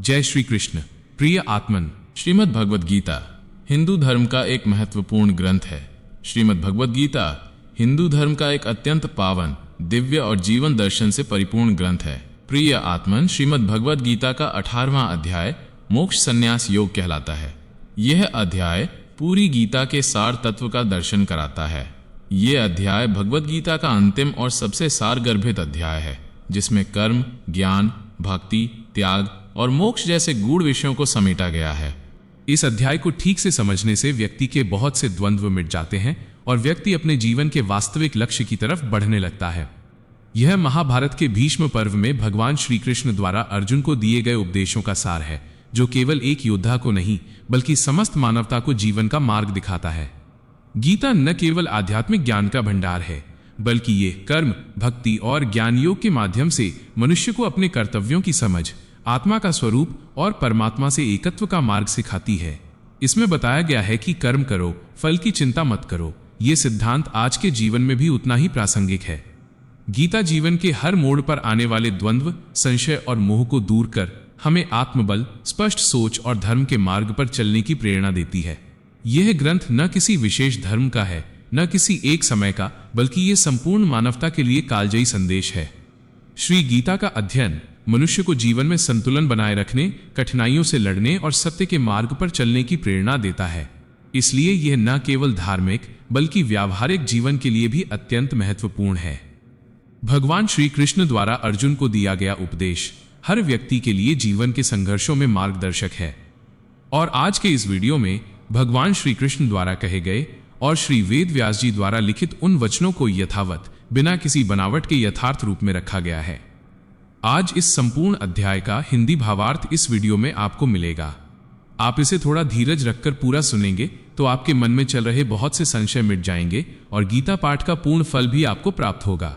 जय श्री कृष्ण। प्रिय आत्मन, श्रीमद् भगवद गीता हिंदू धर्म का एक महत्वपूर्ण ग्रंथ है। श्रीमद् भगवद गीता हिंदू धर्म का एक अत्यंत पावन, दिव्य और जीवन दर्शन से परिपूर्ण ग्रंथ है। प्रिय आत्मन, श्रीमद् भगवद गीता का 18वां अध्याय मोक्ष संन्यास योग कहलाता है। यह अध्याय पूरी गीता के सार तत्व का दर्शन कराता है। यह अध्याय भगवद गीता का अंतिम और सबसे सारगर्भित अध्याय है, जिसमें कर्म, ज्ञान, भक्ति, त्याग और मोक्ष जैसे गूढ़ विषयों को समेटा गया है। इस अध्याय को ठीक से समझने से व्यक्ति के बहुत से द्वंद्व मिट जाते हैं और व्यक्ति अपने जीवन के वास्तविक लक्ष्य की तरफ बढ़ने लगता है। यह महाभारत के भीष्म पर्व में भगवान श्री कृष्ण द्वारा अर्जुन को दिए गए उपदेशों का सार है, जो केवल एक योद्धा को नहीं बल्कि समस्त मानवता को जीवन का मार्ग दिखाता है। गीता न केवल आध्यात्मिक ज्ञान का भंडार है, बल्कि ये कर्म, भक्ति और ज्ञान योग के माध्यम से मनुष्य को अपने कर्तव्यों की समझ, आत्मा का स्वरूप और परमात्मा से एकत्व का मार्ग सिखाती है। इसमें बताया गया है कि कर्म करो, फल की चिंता मत करो। ये सिद्धांत आज के जीवन में भी उतना ही प्रासंगिक है। गीता जीवन के हर मोड़ पर आने वाले द्वंद्व, संशय और मोह को दूर कर हमें आत्मबल, स्पष्ट सोच और धर्म के मार्ग पर चलने की प्रेरणा देती है। यह ग्रंथ न किसी विशेष धर्म का है, न किसी एक समय का, बल्कि ये संपूर्ण मानवता के लिए कालजयी संदेश है। श्री गीता का अध्ययन मनुष्य को जीवन में संतुलन बनाए रखने, कठिनाइयों से लड़ने और सत्य के मार्ग पर चलने की प्रेरणा देता है। इसलिए यह न केवल धार्मिक बल्कि व्यावहारिक जीवन के लिए भी अत्यंत महत्वपूर्ण है। भगवान श्री कृष्ण द्वारा अर्जुन को दिया गया उपदेश हर व्यक्ति के लिए जीवन के संघर्षों में मार्गदर्शक है। और आज के इस वीडियो में भगवान श्री कृष्ण द्वारा कहे गए और श्री वेद व्यास जी द्वारा लिखित उन वचनों को यथावत, बिना किसी बनावट के यथार्थ रूप में रखा गया है। आज इस संपूर्ण अध्याय का हिंदी भावार्थ इस वीडियो में आपको मिलेगा। आप इसे थोड़ा धीरज रखकर पूरा सुनेंगे तो आपके मन में चल रहे बहुत से संशय मिट जाएंगे और गीता पाठ का पूर्ण फल भी आपको प्राप्त होगा।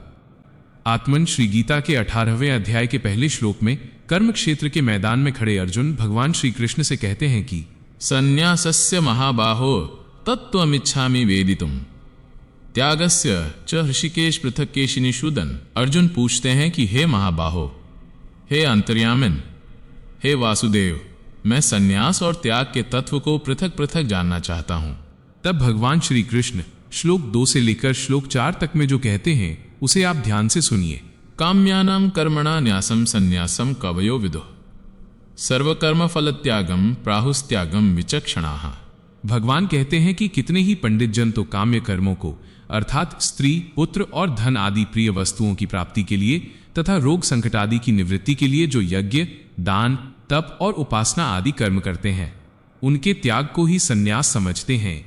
आत्मन, श्री गीता के 18वें अध्याय के पहले श्लोक में कर्म क्षेत्र के मैदान में खड़े अर्जुन भगवान श्री कृष्ण से कहते हैं कि संन्यासस्य महाबाहो तत्त्वमिच्छामि वेदितुम् त्यागस्य च ऋषिकेश पृथक्केशिनि शूदन। अर्जुन पूछते हैं कि हे महाबाहो, हे अंतर्यामिन, हे वासुदेव, मैं संन्यास और त्याग के तत्व को पृथक पृथक जानना चाहता हूं। तब भगवान श्री कृष्ण श्लोक 2 से लेकर श्लोक 4 तक में जो कहते हैं उसे आप ध्यान से सुनिए। काम्यानां कर्मणा न्यासम संन्यासम कवयो विदुः सर्वकर्म फल त्यागम प्राहुस्त्यागम विचक्षणाः। भगवान कहते हैं कि कितने ही पंडित जन तो काम्य कर्मों को अर्थात स्त्री, पुत्र और धन आदि प्रिय वस्तुओं की प्राप्ति के लिए तथा रोग संकट आदि की निवृत्ति के लिए जो यज्ञ, दान, तप और उपासना आदि कर्म करते हैं, उनके त्याग को ही संन्यास समझते हैं।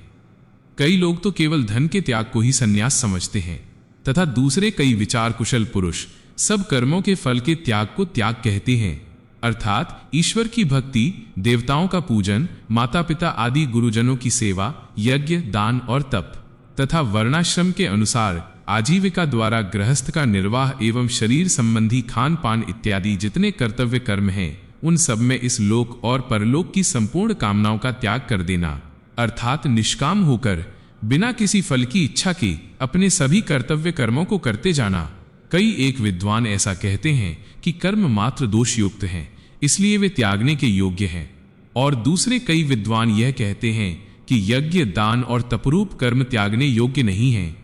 कई लोग तो केवल धन के त्याग को ही संन्यास समझते हैं तथा दूसरे कई विचार कुशल पुरुष सब कर्मों के फल के त्याग को त्याग कहते हैं, अर्थात ईश्वर की भक्ति, देवताओं का पूजन, माता पिता आदि गुरुजनों की सेवा, यज्ञ, दान और तप तथा वर्णाश्रम के अनुसार आजीविका द्वारा गृहस्थ का निर्वाह एवं शरीर संबंधी खान पान इत्यादि जितने कर्तव्य कर्म हैं, उन सब में इस लोक और परलोक की संपूर्ण कामनाओं का त्याग कर देना, अर्थात निष्काम होकर बिना किसी फल की इच्छा के अपने सभी कर्तव्य कर्मों को करते जाना। कई एक विद्वान ऐसा कहते हैं कि कर्म मात्र दोष युक्त हैं, इसलिए वे त्यागने के योग्य हैं, और दूसरे कई विद्वान यह कहते हैं कि यज्ञ, दान और तपरूप कर्म त्यागने योग्य नहीं हैं।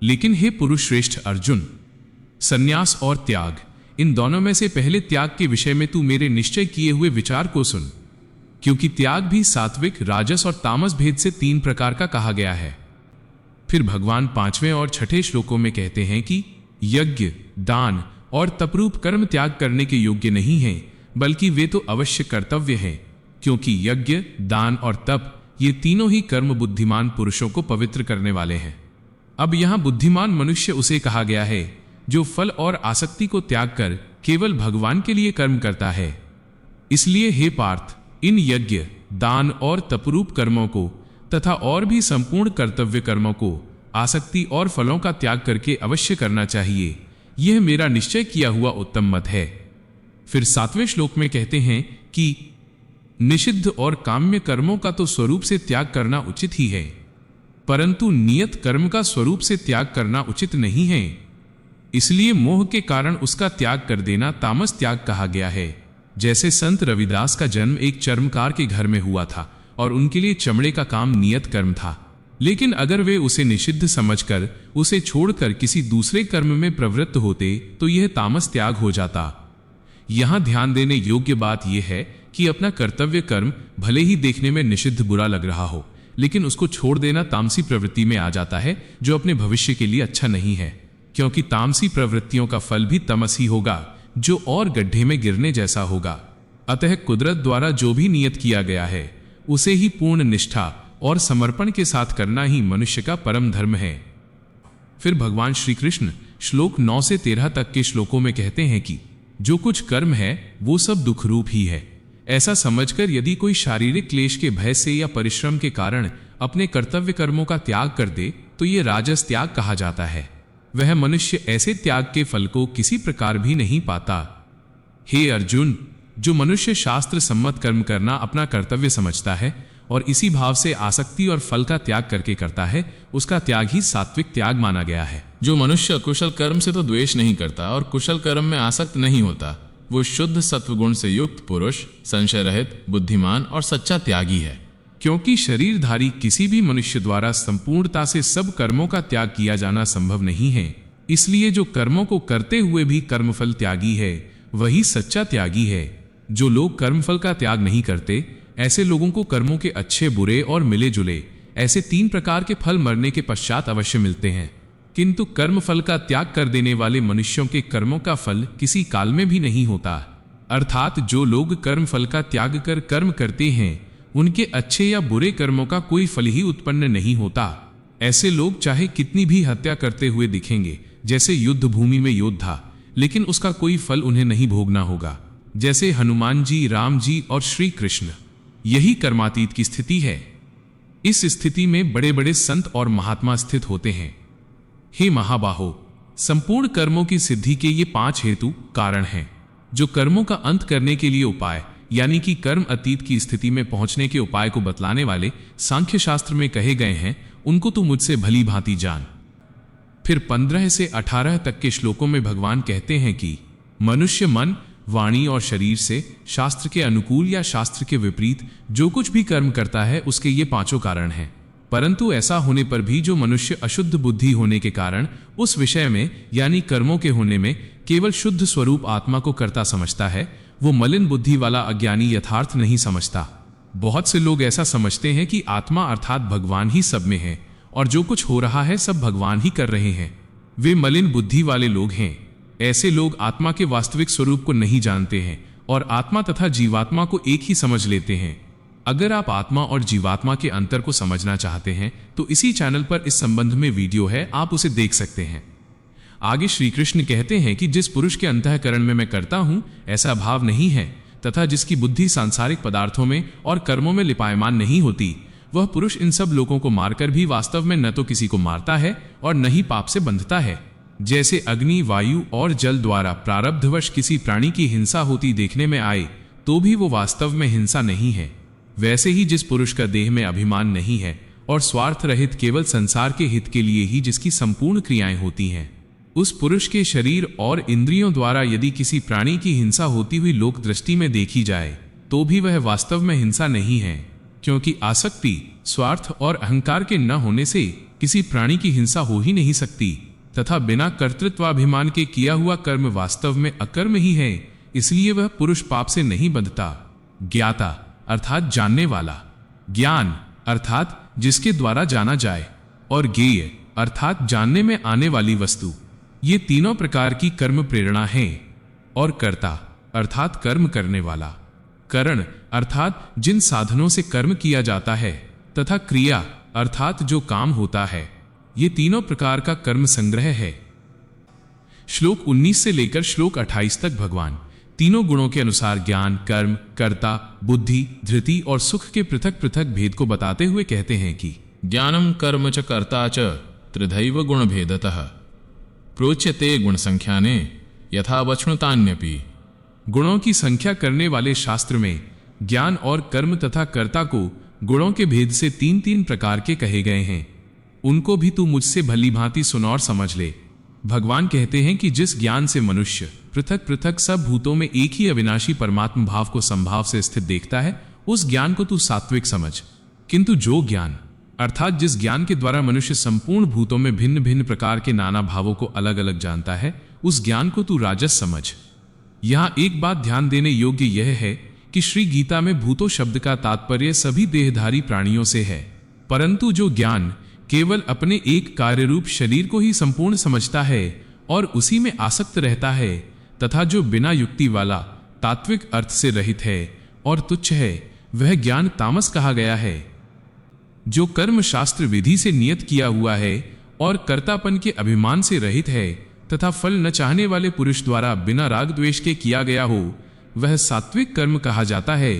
लेकिन हे पुरुष श्रेष्ठ अर्जुन, संन्यास और त्याग, इन दोनों में से पहले त्याग के विषय में तू मेरे निश्चय किए हुए विचार को सुन, क्योंकि त्याग भी सात्विक, राजस और तामस भेद से 3 प्रकार का कहा गया है। फिर भगवान 5वें और 6ठे श्लोकों में कहते हैं कि यज्ञ, दान और तपरूप कर्म त्याग करने के योग्य नहीं हैं, बल्कि वे तो अवश्य कर्तव्य हैं, क्योंकि यज्ञ, दान और तप ये तीनों ही कर्म बुद्धिमान पुरुषों को पवित्र करने वाले हैं। अब यहाँ बुद्धिमान मनुष्य उसे कहा गया है जो फल और आसक्ति को त्याग कर केवल भगवान के लिए कर्म करता है। इसलिए हे पार्थ, इन यज्ञ, दान और तपरूप कर्मों को तथा और भी संपूर्ण कर्तव्य कर्मों को आसक्ति और फलों का त्याग करके अवश्य करना चाहिए। यह मेरा निश्चय किया हुआ उत्तम मत है। फिर 7वें श्लोक में कहते हैं कि निषिद्ध और काम्य कर्मों का तो स्वरूप से त्याग करना उचित ही है, परंतु नियत कर्म का स्वरूप से त्याग करना उचित नहीं है। इसलिए मोह के कारण उसका त्याग कर देना तामस त्याग कहा गया है। जैसे संत रविदास का जन्म एक चर्मकार के घर में हुआ था और उनके लिए चमड़े का काम नियत कर्म था, लेकिन अगर वे उसे निषिद्ध समझकर उसे छोड़कर किसी दूसरे कर्म में प्रवृत्त होते तो यह तामस त्याग हो जाता। यहाँ ध्यान देने योग्य बात यह है कि अपना कर्तव्य कर्म भले ही देखने में निषिद्ध बुरा लग रहा हो, लेकिन उसको छोड़ देना तामसी प्रवृत्ति में आ जाता है, जो अपने भविष्य के लिए अच्छा नहीं है, क्योंकि तामसी प्रवृत्तियों का फल भी तमस ही होगा, जो और गड्ढे में गिरने जैसा होगा। अतः कुदरत द्वारा जो भी नियत किया गया है उसे ही पूर्ण निष्ठा और समर्पण के साथ करना ही मनुष्य का परम धर्म है। फिर भगवान श्री कृष्ण श्लोक 9 से 13 तक के श्लोकों में कहते हैं कि जो कुछ कर्म है वो सब दुख रूप ही है। ऐसा समझकर यदि कोई शारीरिक क्लेश के भय से या परिश्रम के कारण अपने कर्तव्य कर्मों का त्याग कर दे तो ये राजस त्याग कहा जाता है। वह मनुष्य ऐसे त्याग के फल को किसी प्रकार भी नहीं पाता। हे अर्जुन, जो मनुष्य शास्त्र सम्मत कर्म करना अपना कर्तव्य समझता है और इसी भाव से आसक्ति और फल का त्याग करके करता है, उसका त्याग ही सात्विक त्याग माना गया है। जो मनुष्य कुशल कर्म से तो द्वेष नहीं करता और कुशल कर्म में आसक्त नहीं होता, वो शुद्ध सत्वगुण से युक्त पुरुष, संशय रहित, बुद्धिमान और सच्चा त्यागी है। क्योंकि शरीरधारी किसी भी मनुष्य द्वारा संपूर्णता से सब कर्मों का त्याग किया जाना संभव नहीं है, इसलिए जो कर्मों को करते हुए भी कर्मफल त्यागी है वही सच्चा त्यागी है। जो लोग कर्मफल का त्याग नहीं करते, ऐसे लोगों को कर्मों के अच्छे बुरे और मिले जुले ऐसे 3 प्रकार के फल मरने के पश्चात अवश्य मिलते हैं, किंतु कर्मफल का त्याग कर देने वाले मनुष्यों के कर्मों का फल किसी काल में भी नहीं होता। अर्थात जो लोग कर्मफल का त्याग कर कर्म करते हैं उनके अच्छे या बुरे कर्मों का कोई फल ही उत्पन्न नहीं होता। ऐसे लोग चाहे कितनी भी हत्या करते हुए दिखेंगे, जैसे युद्ध भूमि में योद्धा, लेकिन उसका कोई फल उन्हें नहीं भोगना होगा, जैसे हनुमान जी, राम जी और श्री कृष्ण। यही कर्मातीत की स्थिति है। इस स्थिति में बड़े बड़े संत और महात्मा स्थित होते हैं। हे महाबाहो, संपूर्ण कर्मों की सिद्धि के ये 5 हेतु कारण हैं, जो कर्मों का अंत करने के लिए उपाय यानी कि कर्म अतीत की स्थिति में पहुंचने के उपाय को बतलाने वाले सांख्य शास्त्र में कहे गए हैं, उनको तू मुझसे भली भांति जान। फिर 15 से 18 तक के श्लोकों में भगवान कहते हैं कि मनुष्य मन, वाणी और शरीर से शास्त्र के अनुकूल या शास्त्र के विपरीत जो कुछ भी कर्म करता है उसके ये 5 कारण हैं। परंतु ऐसा होने पर भी जो मनुष्य अशुद्ध बुद्धि होने के कारण उस विषय में यानी कर्मों के होने में केवल शुद्ध स्वरूप आत्मा को कर्ता समझता है, वो मलिन बुद्धि वाला अज्ञानी यथार्थ नहीं समझता। बहुत से लोग ऐसा समझते हैं कि आत्मा अर्थात भगवान ही सब में है और जो कुछ हो रहा है सब भगवान ही कर रहे हैं। वे मलिन बुद्धि वाले लोग हैं। ऐसे लोग आत्मा के वास्तविक स्वरूप को नहीं जानते हैं और आत्मा तथा जीवात्मा को एक ही समझ लेते हैं। अगर आप आत्मा और जीवात्मा के अंतर को समझना चाहते हैं तो इसी चैनल पर इस संबंध में वीडियो है, आप उसे देख सकते हैं। आगे श्री कृष्ण कहते हैं कि जिस पुरुष के अंतःकरण में मैं करता हूं ऐसा भाव नहीं है तथा जिसकी बुद्धि सांसारिक पदार्थों में और कर्मों में लिपायमान नहीं होती, वह पुरुष इन सब लोगों को मारकर भी वास्तव में न तो किसी को मारता है और न ही पाप से बंधता है। जैसे अग्नि, वायु और जल द्वारा प्रारब्धवश किसी प्राणी की हिंसा होती देखने में आए तो भी वो वास्तव में हिंसा नहीं है, वैसे ही जिस पुरुष का देह में अभिमान नहीं है और स्वार्थ रहित केवल संसार के हित के लिए ही जिसकी संपूर्ण क्रियाएं होती हैं, उस पुरुष के शरीर और इंद्रियों द्वारा यदि किसी प्राणी की हिंसा होती हुई लोक दृष्टि में देखी जाए तो भी वह वास्तव में हिंसा नहीं है, क्योंकि आसक्ति, स्वार्थ और अहंकार के न होने से किसी प्राणी की हिंसा हो ही नहीं सकती तथा बिना कर्तृत्वाभिमान के किया हुआ कर्म वास्तव में अकर्म ही है, इसलिए वह पुरुष पाप से नहीं बंधता। ज्ञाता अर्थात जानने वाला, ज्ञान अर्थात जिसके द्वारा जाना जाए, और ज्ञेय अर्थात जानने में आने वाली वस्तु, ये तीनों प्रकार की कर्म प्रेरणा है। और कर्ता अर्थात कर्म करने वाला, करण अर्थात जिन साधनों से कर्म किया जाता है, तथा क्रिया अर्थात जो काम होता है, ये तीनों प्रकार का कर्म संग्रह है। श्लोक 19 से लेकर श्लोक 28 तक भगवान तीनों गुणों के अनुसार ज्ञान, कर्म, कर्ता, बुद्धि, धृति और सुख के पृथक पृथक भेद को बताते हुए कहते हैं कि ज्ञानम कर्म च कर्ता च त्रिधैव गुण भेदतः प्रोच्यते गुण संख्याने यथा वक्ष्णुतान्यपि। गुणों की संख्या करने वाले शास्त्र में ज्ञान और कर्म तथा कर्ता को गुणों के भेद से 3-3 प्रकार के कहे गए हैं, उनको भी तू मुझसे भली भांति सुन और समझ ले। भगवान कहते हैं कि जिस ज्ञान से मनुष्य पृथक पृथक सब भूतों में एक ही अविनाशी परमात्म भाव को संभाव से स्थित देखता है, उस ज्ञान को तू सात्विक समझ। किंतु जो ज्ञान अर्थात जिस ज्ञान के द्वारा मनुष्य संपूर्ण भूतों में भिन्न भिन्न प्रकार के नाना भावों को अलग अलग जानता है, उस ज्ञान को तू राजस समझ। यहाँ एक बात ध्यान देने योग्य यह है कि श्री गीता में भूतों शब्द का तात्पर्य सभी देहधारी प्राणियों से है, परंतु जो ज्ञान केवल अपने एक कार्य रूप शरीर को ही संपूर्ण समझता है और उसी में आसक्त रहता है, तथा जो बिना युक्ति वाला तात्विक अर्थ से रहित है और तुच्छ है, वह ज्ञान तामस कहा गया है। जो कर्म शास्त्र विधि से नियत किया हुआ है और कर्तापन के अभिमान से रहित है तथा फल न चाहने वाले पुरुष द्वारा बिना राग द्वेष के किया गया हो, वह सात्विक कर्म कहा जाता है।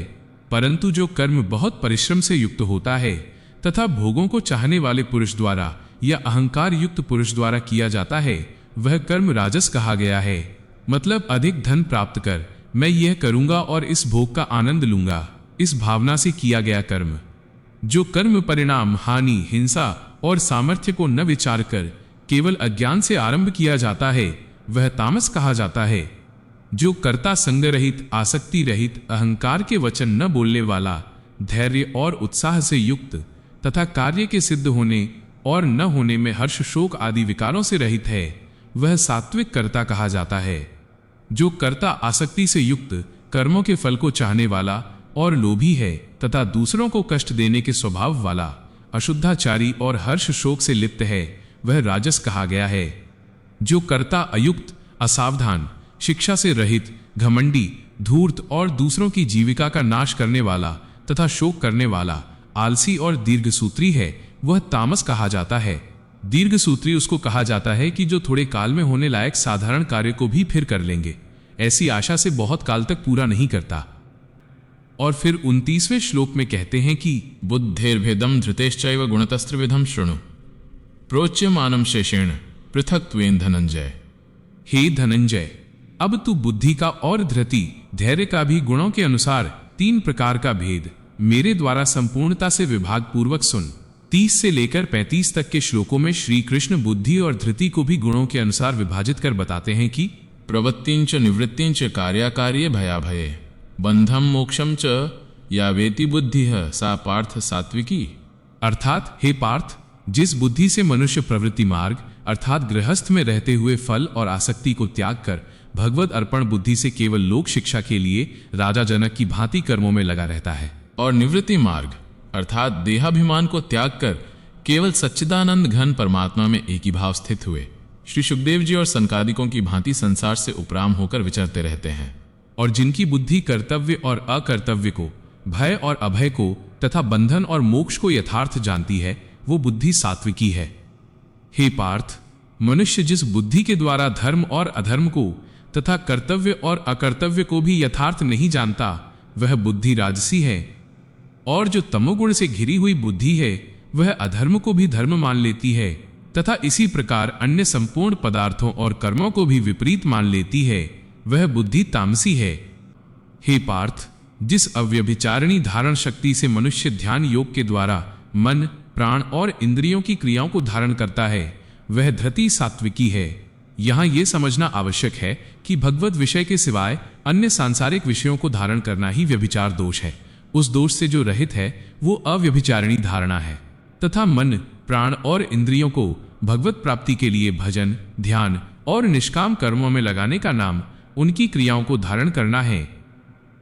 परंतु जो कर्म बहुत परिश्रम से युक्त होता है तथा भोगों को चाहने वाले पुरुष द्वारा या अहंकार युक्त पुरुष द्वारा किया जाता है, वह कर्म राजस कहा गया है। मतलब अधिक धन प्राप्त कर मैं यह करूंगा और इस भोग का आनंद लूंगा, इस भावना से किया गया कर्म। जो कर्म परिणाम, हानि, हिंसा और सामर्थ्य को न विचार कर केवल अज्ञान से आरंभ किया जाता है, वह तामस कहा जाता है। जो कर्ता संग रहित, आसक्ति रहित, अहंकार के वचन न बोलने वाला, धैर्य और उत्साह से युक्त तथा कार्य के सिद्ध होने और न होने में हर्ष शोक आदि विकारों से रहित है, वह सात्विक कर्ता कहा जाता है। जो कर्ता आसक्ति से युक्त, कर्मों के फल को चाहने वाला और लोभी है तथा दूसरों को कष्ट देने के स्वभाव वाला, अशुद्धाचारी और हर्ष शोक से लिप्त है, वह राजस कहा गया है। जो कर्ता अयुक्त, असावधान, शिक्षा से रहित, घमंडी, धूर्त और दूसरों की जीविका का नाश करने वाला तथा शोक करने वाला, आलसी और दीर्घसूत्री है, वह तामस कहा जाता है। दीर्घसूत्री उसको कहा जाता है कि जो थोड़े काल में होने लायक साधारण कार्य को भी फिर कर लेंगे, ऐसी आशा से बहुत काल तक पूरा नहीं करता। और फिर 29वें श्लोक में कहते हैं कि बुद्धिर्भेदम धृतेश्चैव गुणतस्त्रिविधम शृणु प्रोच्यमानम शेषेण पृथक्त्वेन धनंजय। हे धनंजय, अब तू बुद्धि का और धृति, धैर्य का भी गुणों के अनुसार 3 प्रकार का भेद मेरे द्वारा संपूर्णता से विभाग पूर्वक सुन। 30 से लेकर 35 तक के श्लोकों में श्री कृष्ण बुद्धि और धृति को भी गुणों के अनुसार विभाजित कर बताते हैं कि प्रवृत्तिंच निवृत्तिंच कार्याकार्ये भयाभये बंधम मोक्षम च या वेति बुद्धिः सा पार्थ सात्विकी। अर्थात हे पार्थ, जिस बुद्धि से मनुष्य प्रवृत्ति मार्ग अर्थात गृहस्थ में रहते हुए फल और आसक्ति को त्याग कर भगवत अर्पण बुद्धि से केवल लोक शिक्षा के लिए राजा जनक की भांति कर्मों में लगा रहता है, और निवृत्ति मार्ग अर्थात देहाभिमान को त्याग कर केवल सच्चिदानंद घन परमात्मा में एक ही भाव स्थित हुए श्री सुखदेव जी और सनकादिकों की भांति संसार से उपराम होकर विचरते रहते हैं। और जिनकी बुद्धि कर्तव्य और अकर्तव्य को, भय और अभय को तथा बंधन और मोक्ष को यथार्थ जानती है, वो बुद्धि सात्विकी है। हे पार्थ, मनुष्य जिस बुद्धि के द्वारा धर्म और अधर्म को तथा कर्तव्य और अकर्तव्य को भी यथार्थ नहीं जानता, वह बुद्धि राजसी है। और जो तमोगुण से घिरी हुई बुद्धि है, वह अधर्म को भी धर्म मान लेती है तथा इसी प्रकार अन्य संपूर्ण पदार्थों और कर्मों को भी विपरीत मान लेती है, वह बुद्धि तामसी है। हे पार्थ, जिस अव्यभिचारिणी धारण शक्ति से मनुष्य ध्यान योग के द्वारा मन, प्राण और इंद्रियों की क्रियाओं को धारण करता है, वह धृति सात्विकी है। यहाँ ये समझना आवश्यक है कि भगवत विषय के सिवाय अन्य सांसारिक विषयों को धारण करना ही व्यभिचार दोष है। उस दोष से जो रहित है वो अव्यभिचारिणी धारणा है तथा मन, प्राण और इंद्रियों को भगवत प्राप्ति के लिए भजन, ध्यान और निष्काम कर्मों में लगाने का नाम उनकी क्रियाओं को धारण करना है।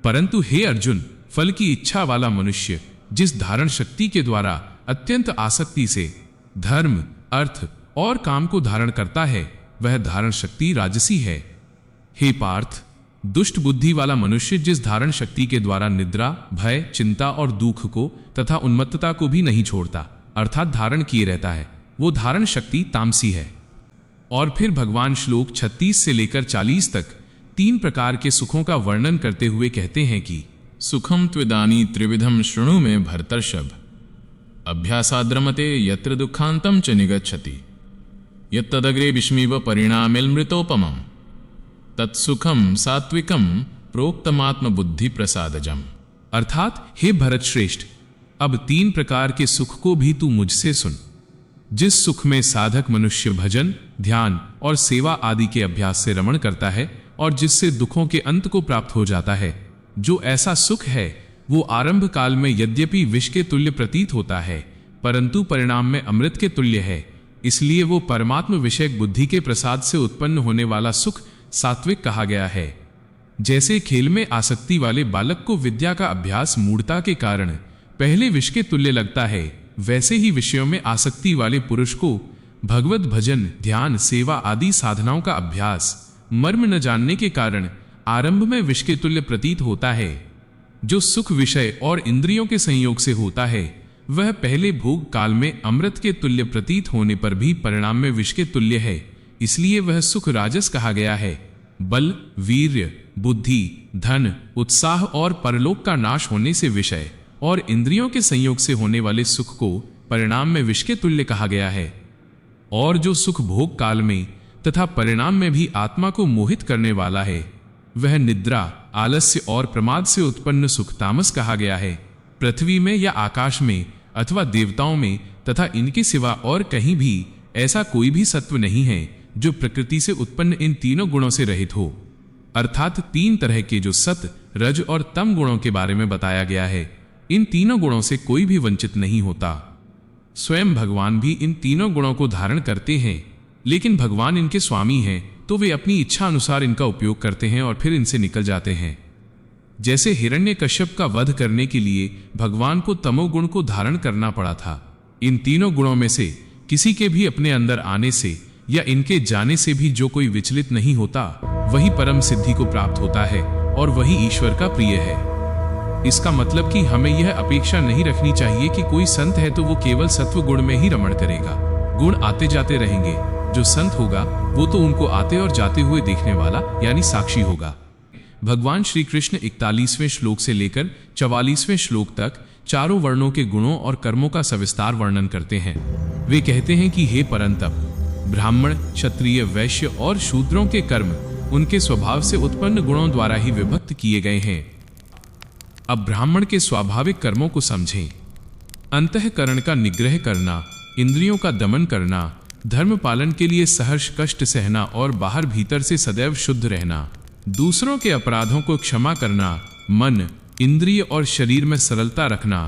परंतु हे अर्जुन, फल की इच्छा वाला मनुष्य जिस धारण शक्ति के द्वारा अत्यंत आसक्ति से धर्म, अर्थ और काम को धारण करता है, वह धारण शक्ति राजसी है। हे पार्थ, दुष्ट बुद्धि वाला मनुष्य जिस धारण शक्ति के द्वारा निद्रा, भय, चिंता और दुख को तथा उन्मत्तता को भी नहीं छोड़ता अर्थात धारण किए रहता है, वो धारण शक्ति तामसी है। और फिर भगवान श्लोक 36 से लेकर 40 तक 3 प्रकार के सुखों का वर्णन करते हुए कहते हैं कि सुखम त्विदानी त्रिविधम शृणु में भर्तर्षभ अभ्यासाद्रमते यत्र दुखांतम च निगच्छति यत्तदग्रे विष्मीव परिणामेल्मृतोपमम् तत्सुखम सात्विकम प्रोक्तमात्म बुद्धि प्रसादजम। अर्थात हे भरत श्रेष्ठ, अब 3 प्रकार के सुख को भी तू मुझसे सुन। जिस सुख में साधक मनुष्य भजन, ध्यान और सेवा आदि के अभ्यास से रमण करता है, और जिससे दुखों के अंत को प्राप्त हो जाता है। जो ऐसा सुख है वो आरंभ काल में यद्यपि विष के तुल्य प्रतीत होता है, परंतु परिणाम में अमृत के तुल्य है। इसलिए वो परमात्म विषयक बुद्धि के प्रसाद से उत्पन्न होने वाला सुख सात्विक कहा गया है। जैसे खेल में आसक्ति वाले बालक को विद्या का अभ्यास मूढ़ता के कारण पहले विष के तुल्य लगता है, वैसे ही विषयों में आसक्ति वाले पुरुष को भगवत भजन, ध्यान, सेवा आदि साधनाओं का अभ्यास मर्म न जानने के कारण आरंभ में विष के तुल्य प्रतीत होता है। जो सुख विषय और इंद्रियों के संयोग से होता है वह पहले भोग काल में अमृत के तुल्य प्रतीत होने पर भी परिणाम में विष के तुल्य है, इसलिए वह सुख राजस कहा गया है। बल, वीर्य, बुद्धि, धन, उत्साह और परलोक का नाश होने से विषय और इंद्रियों के संयोग से होने वाले सुख को परिणाम में विष के तुल्य कहा गया है। और जो सुख भोग काल में तथा परिणाम में भी आत्मा को मोहित करने वाला है वह निद्रा, आलस्य और प्रमाद से उत्पन्न सुख तामस कहा गया है। पृथ्वी में या आकाश में अथवा देवताओं में तथा इनके सिवा और कहीं भी ऐसा कोई भी सत्व नहीं है जो प्रकृति से उत्पन्न इन तीनों गुणों से रहित हो। अर्थात तीन तरह के जो सत, रज और तम गुणों के बारे में बताया गया है, इन तीनों गुणों से कोई भी वंचित नहीं होता। स्वयं भगवान भी इन तीनों गुणों को धारण करते हैं, लेकिन भगवान इनके स्वामी हैं तो वे अपनी इच्छा अनुसार इनका उपयोग करते हैं और फिर इनसे निकल जाते हैं। जैसे हिरण्यकश्यप का वध करने के लिए भगवान को तमोगुण को धारण करना पड़ा था। इन तीनों गुणों में से किसी के भी अपने अंदर आने से या इनके जाने से भी जो कोई विचलित नहीं होता वही परम सिद्धि को प्राप्त होता है और वही ईश्वर का प्रिय है। इसका मतलब कि हमें यह अपेक्षा नहीं रखनी चाहिए कि कोई संत है तो वो केवल सत्व गुण में ही रमण करेगा। गुण आते जाते रहेंगे। जो संत होगा वो तो उनको आते और जाते हुए देखने वाला यानी साक्षी होगा। भगवान श्री कृष्ण 41वें श्लोक से लेकर 44वें श्लोक तक चारों वर्णों के गुणों और कर्मों का सविस्तार वर्णन करते हैं। वे कहते हैं कि हे परंतप, ब्राह्मण, क्षत्रिय, वैश्य और शूद्रों के कर्म उनके स्वभाव से उत्पन्न गुणों द्वारा ही विभक्त किए गए हैं। अब ब्राह्मण के स्वाभाविक कर्मों को समझें। अंतःकरण का निग्रह करना, इंद्रियों का दमन करना, धर्म पालन के लिए सहर्ष कष्ट सहना और बाहर भीतर से सदैव शुद्ध रहना, दूसरों के अपराधों को क्षमा करना, मन, इंद्रिय और शरीर में सरलता रखना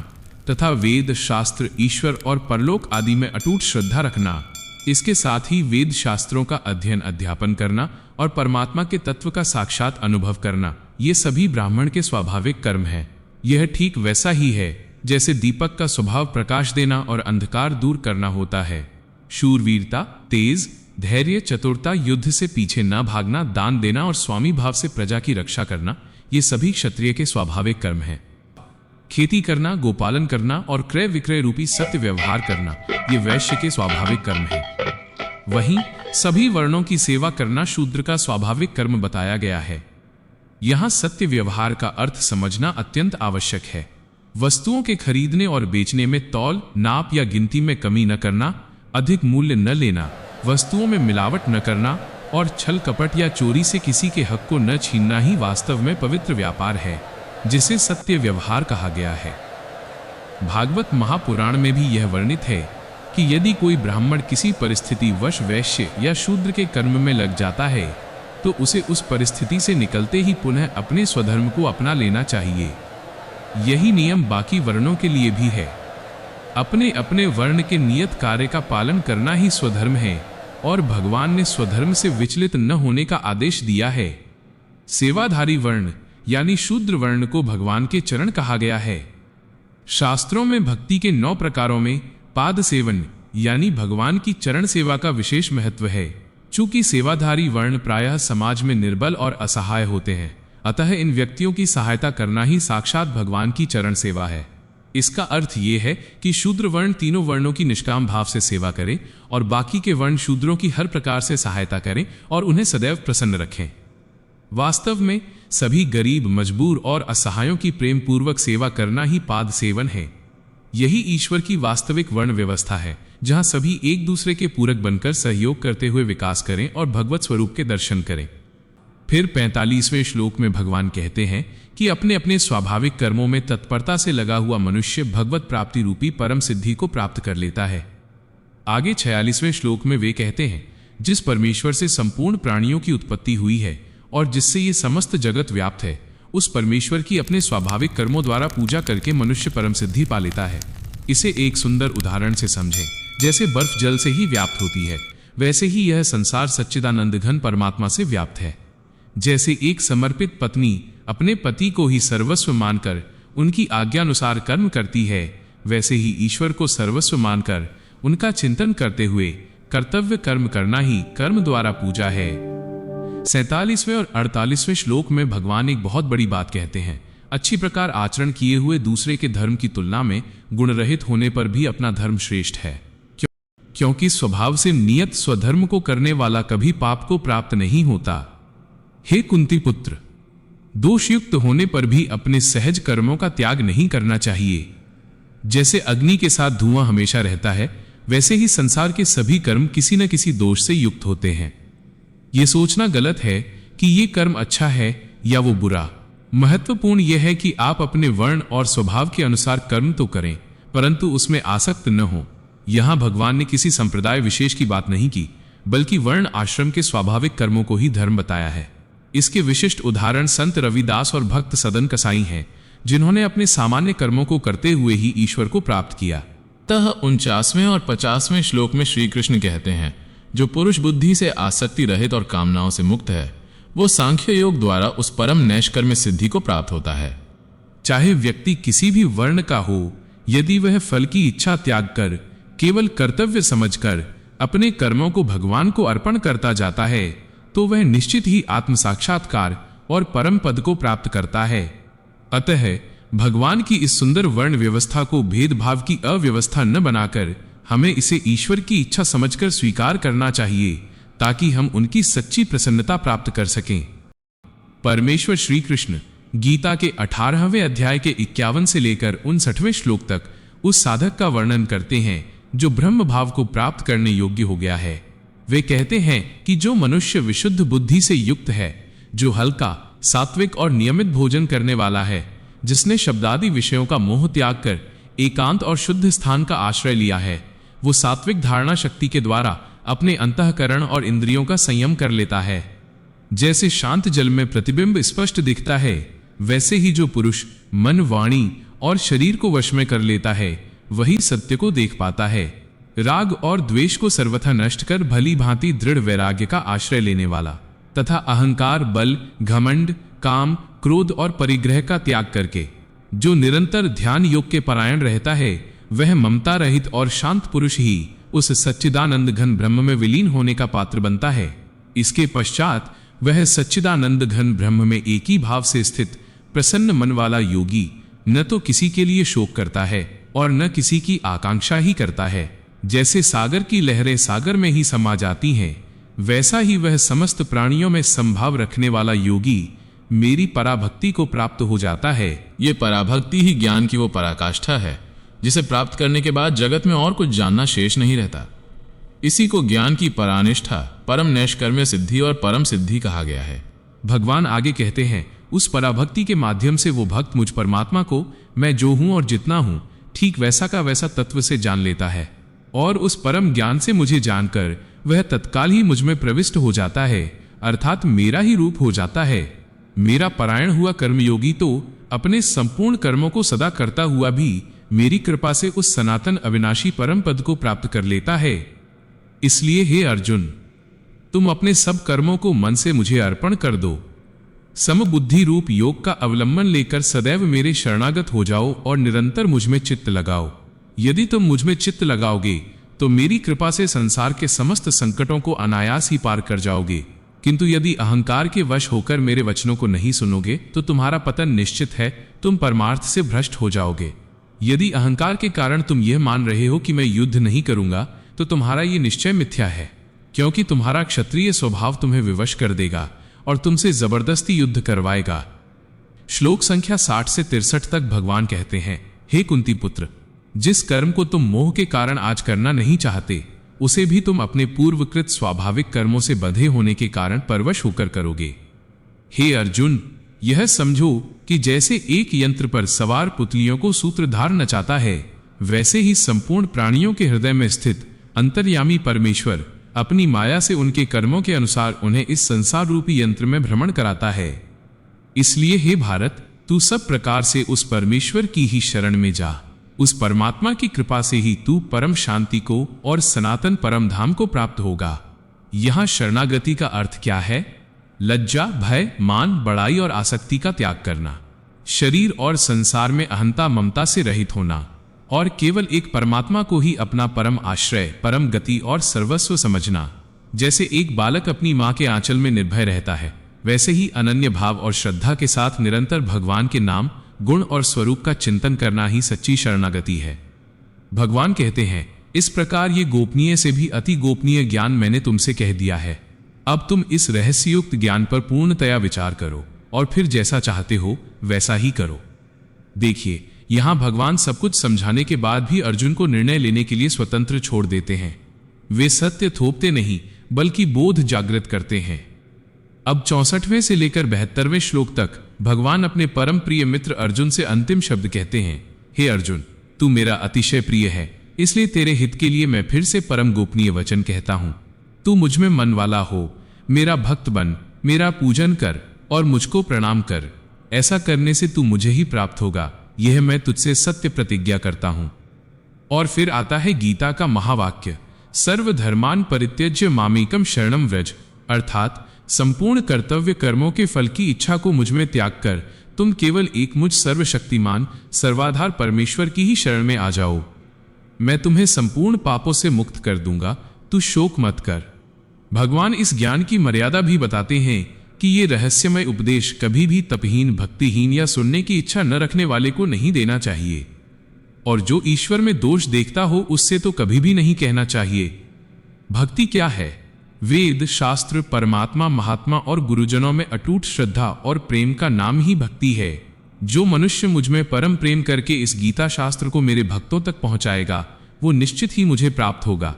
तथा वेद, शास्त्र, ईश्वर और परलोक आदि में अटूट श्रद्धा रखना। इसके साथ ही वेद शास्त्रों का अध्ययन, अध्यापन करना और परमात्मा के तत्व का साक्षात अनुभव करना, ये सभी ब्राह्मण के स्वाभाविक कर्म हैं। यह ठीक वैसा ही है जैसे दीपक का स्वभाव प्रकाश देना और अंधकार दूर करना होता है। शूरवीरता, तेज, धैर्य, चतुरता, युद्ध से पीछे न भागना, दान देना और स्वामी भाव से प्रजा की रक्षा करना, ये सभी क्षत्रिय के स्वाभाविक कर्म हैं। खेती करना, गोपालन करना और क्रय विक्रय रूपी सत्य व्यवहार करना, ये वैश्य के स्वाभाविक कर्म हैं। वहीं सभी वर्णों की सेवा करना शूद्र का स्वाभाविक कर्म बताया गया है। यहाँ सत्य व्यवहार का अर्थ समझना अत्यंत आवश्यक है। वस्तुओं के खरीदने और बेचने में तौल, नाप या गिनती में कमी न करना, अधिक मूल्य न लेना, वस्तुओं में मिलावट न करना और छल कपट या चोरी से किसी के हक को न छीनना ही वास्तव में पवित्र व्यापार है, जिसे सत्य व्यवहार कहा गया है। भागवत महापुराण में भी यह वर्णित है कि यदि कोई ब्राह्मण किसी परिस्थिति वश वैश्य या शूद्र के कर्म में लग जाता है तो उसे उस परिस्थिति से निकलते ही पुनः अपने स्वधर्म को अपना लेना चाहिए। यही नियम बाकी वर्णों के लिए भी है। अपने अपने वर्ण के नियत कार्य का पालन करना ही स्वधर्म है और भगवान ने स्वधर्म से विचलित न होने का आदेश दिया है। सेवाधारी वर्ण यानी शूद्र वर्ण को भगवान के चरण कहा गया है। शास्त्रों में भक्ति के 9 प्रकारों में पाद सेवन यानी भगवान की चरण सेवा का विशेष महत्व है। चूंकि सेवाधारी वर्ण प्रायः समाज में निर्बल और असहाय होते हैं, अतः इन व्यक्तियों की सहायता करना ही साक्षात भगवान की चरण सेवा है। इसका अर्थ ये है कि शूद्र वर्ण तीनों वर्णों की निष्काम भाव से सेवा करें और बाकी के वर्ण शूद्रों की हर प्रकार से सहायता करें और उन्हें सदैव प्रसन्न रखें। वास्तव में सभी गरीब, मजबूर और असहायों की प्रेम पूर्वक सेवा करना ही पाद सेवन है। यही ईश्वर की वास्तविक वर्ण व्यवस्था है, जहां सभी एक दूसरे के पूरक बनकर सहयोग करते हुए विकास करें और भगवत स्वरूप के दर्शन करें। फिर 45वें श्लोक में भगवान कहते हैं कि अपने अपने स्वाभाविक कर्मों में तत्परता से लगा हुआ मनुष्य भगवत प्राप्ति रूपी परम सिद्धि को प्राप्त कर लेता है। आगे 46वें श्लोक में वे कहते हैं, जिस परमेश्वर से संपूर्ण प्राणियों की उत्पत्ति हुई है और जिससे ये समस्त जगत व्याप्त है, उस परमेश्वर की अपने स्वाभाविक कर्मों द्वारा पूजा करके मनुष्य परम सिद्धि पा लेता है। इसे एक सुंदर उदाहरण से समझें। जैसे बर्फ जल से ही व्याप्त होती है, वैसे ही यह संसार सच्चिदानंद घन परमात्मा से व्याप्त है। जैसे एक समर्पित पत्नी अपने पति को ही सर्वस्व मानकर उनकी आज्ञानुसार कर्म करती है, वैसे ही ईश्वर को सर्वस्व मानकर उनका चिंतन करते हुए कर्तव्य कर्म करना ही कर्म द्वारा पूजा है। 47वें और 48वें श्लोक में भगवान एक बहुत बड़ी बात कहते हैं। अच्छी प्रकार आचरण किए हुए दूसरे के धर्म की तुलना में गुण रहित होने पर भी अपना धर्म श्रेष्ठ है, क्योंकि स्वभाव से नियत स्वधर्म को करने वाला कभी पाप को प्राप्त नहीं होता। हे कुंती पुत्र, दोषयुक्त होने पर भी अपने सहज कर्मों का त्याग नहीं करना चाहिए। जैसे अग्नि के साथ धुआं हमेशा रहता है, वैसे ही संसार के सभी कर्म किसी न किसी दोष से युक्त होते हैं। यह सोचना गलत है कि ये कर्म अच्छा है या वो बुरा। महत्वपूर्ण यह है कि आप अपने वर्ण और स्वभाव के अनुसार कर्म तो करें, परंतु उसमें आसक्त न हो। यहां भगवान ने किसी संप्रदाय विशेष की बात नहीं की, बल्कि वर्ण आश्रम के स्वाभाविक कर्मों को ही धर्म बताया है। इसके विशिष्ट उदाहरण संत रविदास और भक्त सदन कसाई हैं, जिन्होंने अपने सामान्य कर्मों को करते हुए ही ईश्वर को प्राप्त किया। तह 49वें और 50वें श्लोक में श्री कृष्ण कहते हैं, जो पुरुष बुद्धि से आसक्ति रहित और कामनाओं से मुक्त है, वो सांख्य योग द्वारा उस परम नैष्कर्म्य सिद्धि को प्राप्त होता है। चाहे व्यक्ति किसी भी वर्ण का हो, यदि वह फल की इच्छा त्याग कर केवल कर्तव्य समझकर अपने कर्मों को भगवान को अर्पण करता जाता है, तो वह निश्चित ही आत्म साक्षात्कार और परम पद को प्राप्त करता है। अतः भगवान की इस सुंदर वर्ण व्यवस्था को भेदभाव की अव्यवस्था न बनाकर हमें इसे ईश्वर की इच्छा समझकर स्वीकार करना चाहिए, ताकि हम उनकी सच्ची प्रसन्नता प्राप्त कर सकें। परमेश्वर श्री कृष्ण गीता के 18वें अध्याय के 51 से लेकर 59वें श्लोक तक उस साधक का वर्णन करते हैं जो ब्रह्म भाव को प्राप्त करने योग्य हो गया है। वे कहते हैं कि जो मनुष्य विशुद्ध बुद्धि से युक्त है, जो हल्का, सात्विक और नियमित भोजन करने वाला है, जिसने शब्दादि विषयों का मोह त्याग कर एकांत और शुद्ध स्थान का आश्रय लिया है, वो सात्विक धारणा शक्ति के द्वारा अपने अंतःकरण और इंद्रियों का संयम कर लेता है। जैसे शांत जल में प्रतिबिंब स्पष्ट दिखता है, वैसे ही जो पुरुष मन, वाणी और शरीर को वश में कर लेता है, वही सत्य को देख पाता है। राग और द्वेष को सर्वथा नष्ट कर भली भांति दृढ़ वैराग्य का आश्रय लेने वाला तथा अहंकार, बल, घमंड, काम, क्रोध और परिग्रह का त्याग करके जो निरंतर ध्यान योग के परायण रहता है, वह ममता रहित और शांत पुरुष ही उस सच्चिदानंद घन ब्रह्म में विलीन होने का पात्र बनता है। इसके पश्चात वह सच्चिदानंद घन ब्रह्म में एक ही भाव से स्थित प्रसन्न मन वाला योगी न तो किसी के लिए शोक करता है और न किसी की आकांक्षा ही करता है। जैसे सागर की लहरें सागर में ही समा जाती हैं, वैसा ही वह समस्त प्राणियों में संभाव रखने वाला योगी मेरी पराभक्ति को प्राप्त हो जाता है। ये पराभक्ति ही ज्ञान की वो पराकाष्ठा है, जिसे प्राप्त करने के बाद जगत में और कुछ जानना शेष नहीं रहता। इसी को ज्ञान की परानिष्ठा, परम नैष्कर्म्य सिद्धि और परम सिद्धि कहा गया है। भगवान आगे कहते हैं, उस पराभक्ति के माध्यम से वो भक्त मुझ परमात्मा को मैं जो हूं और जितना हूं ठीक वैसा का वैसा तत्व से जान लेता है, और उस परम ज्ञान से मुझे जानकर वह तत्काल ही मुझ में प्रविष्ट हो जाता है, अर्थात मेरा ही रूप हो जाता है। मेरा परायण हुआ कर्मयोगी तो अपने संपूर्ण कर्मों को सदा करता हुआ भी मेरी कृपा से उस सनातन अविनाशी परम पद को प्राप्त कर लेता है। इसलिए हे अर्जुन, तुम अपने सब कर्मों को मन से मुझे अर्पण कर दो। समबुद्धि रूप योग का अवलंबन लेकर सदैव मेरे शरणागत हो जाओ और निरंतर मुझ में चित्त लगाओ। यदि तुम मुझ में चित्त लगाओगे तो मेरी कृपा से संसार के समस्त संकटों को अनायास ही पार कर जाओगे, किंतु यदि अहंकार के वश होकर मेरे वचनों को नहीं सुनोगे तो तुम्हारा पतन निश्चित है, तुम परमार्थ से भ्रष्ट हो जाओगे। यदि अहंकार के कारण तुम यह मान रहे हो कि मैं युद्ध नहीं करूंगा, तो तुम्हारा ये निश्चय मिथ्या है, क्योंकि तुम्हारा क्षत्रिय स्वभाव तुम्हें विवश कर देगा और तुमसे जबरदस्ती युद्ध करवाएगा। श्लोक संख्या 60 से 63 तक भगवान कहते हैं, हे कुंती पुत्र, जिस कर्म को तुम मोह के कारण आज करना नहीं चाहते, उसे भी तुम अपने पूर्वकृत स्वाभाविक कर्मों से बंधे होने के कारण परवश होकर करोगे। हे अर्जुन, यह समझो कि जैसे एक यंत्र पर सवार पुतलियों को सूत्रधार नचाता है, वैसे ही संपूर्ण प्राणियों के हृदय में स्थित अंतर्यामी परमेश्वर अपनी माया से उनके कर्मों के अनुसार उन्हें इस संसार रूपी यंत्र में भ्रमण कराता है। इसलिए हे भारत, तू सब प्रकार से उस परमेश्वर की ही शरण में जा। उस परमात्मा की कृपा से ही तू परम शांति को और सनातन परम धाम को प्राप्त होगा। यहाँ शरणागति का अर्थ क्या है? लज्जा, भय, मान, बड़ाई और आसक्ति का त्याग करना, शरीर और संसार में अहंता ममता से रहित होना और केवल एक परमात्मा को ही अपना परम आश्रय, परम गति और सर्वस्व समझना। जैसे एक बालक अपनी माँ के आंचल में निर्भय रहता है, वैसे ही अनन्य भाव और श्रद्धा के साथ निरंतर भगवान के नाम, गुण और स्वरूप का चिंतन करना ही सच्ची शरणागति है। भगवान कहते हैं, इस प्रकार ये गोपनीय से भी अति गोपनीय ज्ञान मैंने तुमसे कह दिया है। अब तुम इस रहस्ययुक्त ज्ञान पर पूर्णतया विचार करो और फिर जैसा चाहते हो वैसा ही करो। देखिए, यहाँ भगवान सब कुछ समझाने के बाद भी अर्जुन को निर्णय लेने के लिए स्वतंत्र छोड़ देते हैं। वे सत्य थोपते नहीं बल्कि बोध जागृत करते हैं। अब 64वें से लेकर 72वें श्लोक तक भगवान अपने परम प्रिय मित्र अर्जुन से अंतिम शब्द कहते हैं, हे अर्जुन, तू मेरा अतिशय प्रिय है, इसलिए तेरे हित के लिए मैं फिर से परम गोपनीय वचन कहता हूं। तू मुझ में मन वाला हो, मेरा भक्त बन, मेरा पूजन कर और मुझको प्रणाम कर। ऐसा करने से तू मुझे ही प्राप्त होगा, यह मैं तुझसे सत्य प्रतिज्ञा करता हूं। और फिर आता है गीता का महावाक्य, सर्वधर्मान परित्यज्य मामेकम शरणम व्रज, अर्थात संपूर्ण कर्तव्य कर्मों के फल की इच्छा को मुझ में त्याग कर तुम केवल एक मुझ सर्वशक्तिमान सर्वाधार परमेश्वर की ही शरण में आ जाओ। मैं तुम्हें संपूर्ण पापों से मुक्त कर दूंगा, तू शोक मत कर। भगवान इस ज्ञान की मर्यादा भी बताते हैं कि ये रहस्यमय उपदेश कभी भी तपहीन, भक्तिहीन या सुनने की इच्छा न रखने वाले को नहीं देना चाहिए, और जो ईश्वर में दोष देखता हो उससे तो कभी भी नहीं कहना चाहिए। भक्ति क्या है? वेद, शास्त्र, परमात्मा, महात्मा और गुरुजनों में अटूट श्रद्धा और प्रेम का नाम ही भक्ति है। जो मनुष्य मुझ में परम प्रेम करके इस गीता शास्त्र को मेरे भक्तों तक पहुंचाएगा, वो निश्चित ही मुझे प्राप्त होगा।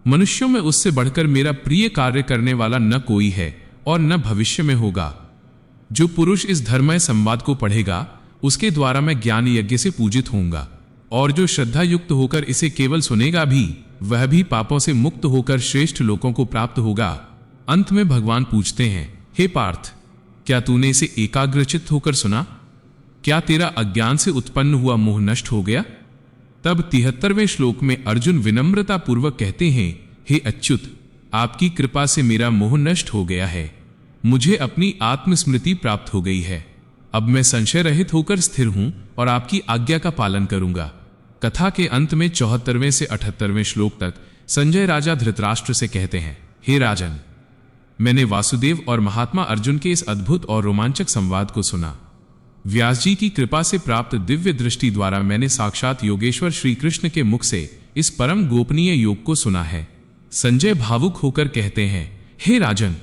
मनुष्यों में उससे बढ़कर मेरा प्रिय कार्य करने वाला न कोई है और न भविष्य में होगा। जो पुरुष इस धर्ममय संवाद को पढ़ेगा, उसके द्वारा मैं ज्ञान यज्ञ से पूजित होऊंगा, और जो श्रद्धा युक्त होकर इसे केवल सुनेगा भी, वह भी पापों से मुक्त होकर श्रेष्ठ लोकों को प्राप्त होगा। अंत में भगवान पूछते हैं, हे पार्थ, क्या तूने इसे एकाग्रचित्त होकर सुना? क्या तेरा अज्ञान से उत्पन्न हुआ मोह नष्ट हो गया? तब 73वें श्लोक में अर्जुन विनम्रता पूर्वक कहते हैं, हे अच्युत, आपकी कृपा से मेरा मोह नष्ट हो गया है, मुझे अपनी आत्मस्मृति प्राप्त हो गई है। अब मैं संशय रहित होकर स्थिर हूं और आपकी आज्ञा का पालन करूंगा। कथा के अंत में 74वें से 78वें श्लोक तक संजय राजा धृतराष्ट्र से कहते हैं, हे राजन, मैंने वासुदेव और महात्मा अर्जुन के इस अद्भुत और रोमांचक संवाद को सुना। व्यास जी की कृपा से प्राप्त दिव्य दृष्टि द्वारा मैंने साक्षात योगेश्वर श्री कृष्ण के मुख से इस परम गोपनीय योग को सुना है। संजय भावुक होकर कहते हैं, हे राजन,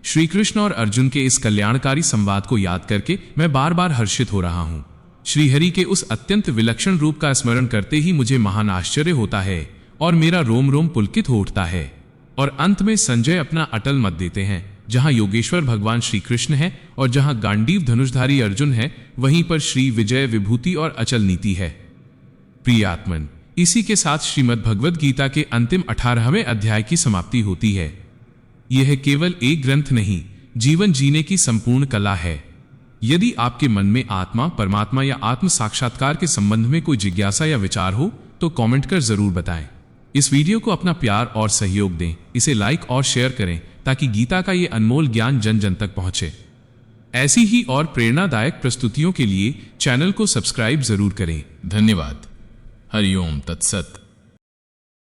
श्री कृष्ण और अर्जुन के इस कल्याणकारी संवाद को याद करके मैं बार बार हर्षित हो रहा हूं। श्रीहरि के उस अत्यंत विलक्षण रूप का स्मरण करते ही मुझे महान आश्चर्य होता है और मेरा रोम रोम पुलकित हो उठता है। और अंत में संजय अपना अटल मत देते हैं, जहां योगेश्वर भगवान श्री कृष्ण है और जहां गांडीव धनुषधारी अर्जुन है, वहीं पर श्री विजय, विभूति और अचल नीति है। प्रियात्मन, इसी के साथ श्रीमद् भगवद गीता के अंतिम 18वें अध्याय की समाप्ति होती है। यह केवल एक ग्रंथ नहीं, जीवन जीने की संपूर्ण कला है। यदि आपके मन में आत्मा, परमात्मा या आत्म साक्षात्कार के संबंध में कोई जिज्ञासा या विचार हो तो कमेंट कर जरूर बताएं। इस वीडियो को अपना प्यार और सहयोग दें, इसे लाइक और शेयर करें ताकि गीता का ये अनमोल ज्ञान जन जन तक पहुंचे। ऐसी ही और प्रेरणादायक प्रस्तुतियों के लिए चैनल को सब्सक्राइब जरूर करें। धन्यवाद। हरिओम तत्सत।